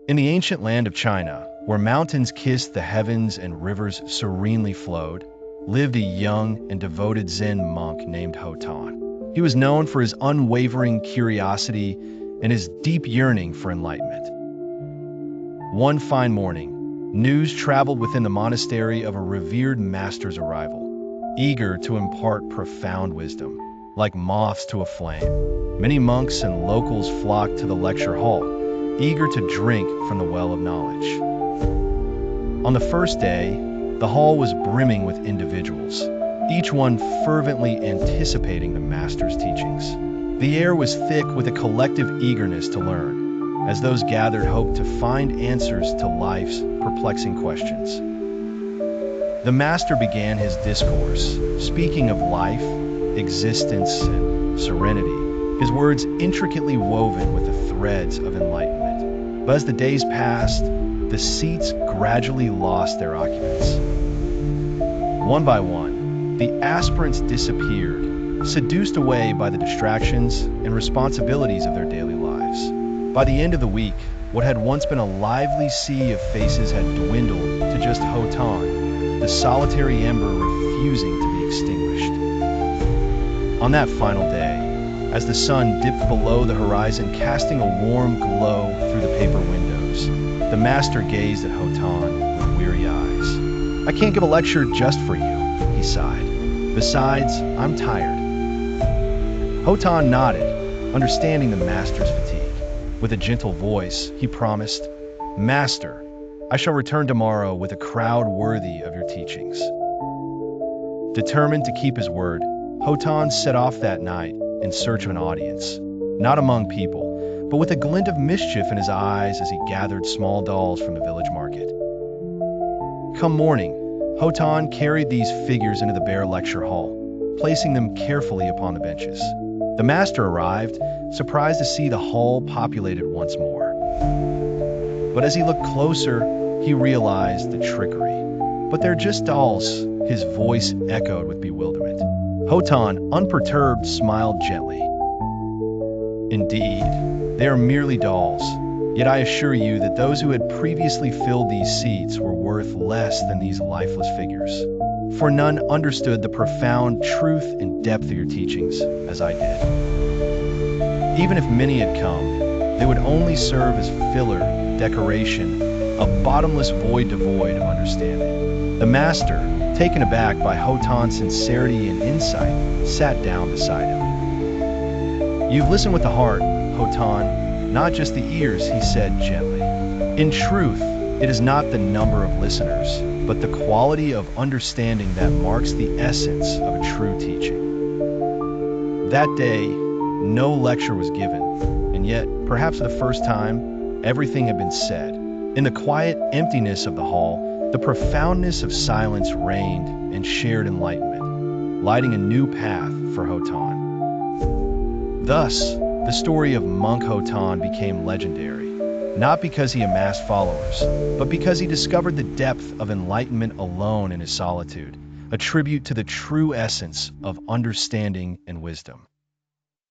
In the ancient land of China, where mountains kissed the heavens and rivers serenely flowed, lived a young and devoted Zen monk named Hotan. He was known for his unwavering curiosity and his deep yearning for enlightenment. One fine morning, news traveled within the monastery of a revered master's arrival, eager to impart profound wisdom. Like moths to a flame, many monks and locals flocked to the lecture hall, eager to drink from the well of knowledge. On the first day, the hall was brimming with individuals, each one fervently anticipating the master's teachings. The air was thick with a collective eagerness to learn, as those gathered hoped to find answers to life's perplexing questions. The master began his discourse, speaking of life, existence, and serenity, his words intricately woven with the threads of enlightenment. But as the days passed, the seats gradually lost their occupants. One by one, the aspirants disappeared, seduced away by the distractions and responsibilities of their daily lives. By the end of the week, what had once been a lively sea of faces had dwindled to just Hotan, the solitary ember refusing to be extinguished. On that final day, as the sun dipped below the horizon, casting a warm glow through the paper windows, the master gazed at Hotan with weary eyes. "I can't give a lecture just for you," he sighed. "Besides, I'm tired." Hotan nodded, understanding the master's fatigue. With a gentle voice, he promised, "Master, I shall return tomorrow with a crowd worthy of your teachings." Determined to keep his word, Hotan set off that night in search of an audience, not among people, but with a glint of mischief in his eyes as he gathered small dolls from the village market. Come morning, Hotan carried these figures into the bare lecture hall, placing them carefully upon the benches. The master arrived, surprised to see the hall populated once more. But as he looked closer, he realized the trickery. "But they're just dolls," his voice echoed with bewilderment. Hotan, unperturbed, smiled gently. "Indeed, they are merely dolls. Yet I assure you that those who had previously filled these seats were worth less than these lifeless figures. For none understood the profound truth and depth of your teachings as I did. Even if many had come, they would only serve as filler, decoration, a bottomless void devoid of understanding." The master, taken aback by Hotan's sincerity and insight, sat down beside him. "You've listened with the heart, Hotan, not just the ears," he said gently. "In truth, it is not the number of listeners, but the quality of understanding that marks the essence of a true teaching." That day, no lecture was given, and yet, perhaps for the first time, everything had been said. In the quiet emptiness of the hall, the profoundness of silence reigned and shared enlightenment, lighting a new path for Hotan. Thus, the story of monk Hotan became legendary, not because he amassed followers, but because he discovered the depth of enlightenment alone in his solitude, a tribute to the true essence of understanding and wisdom.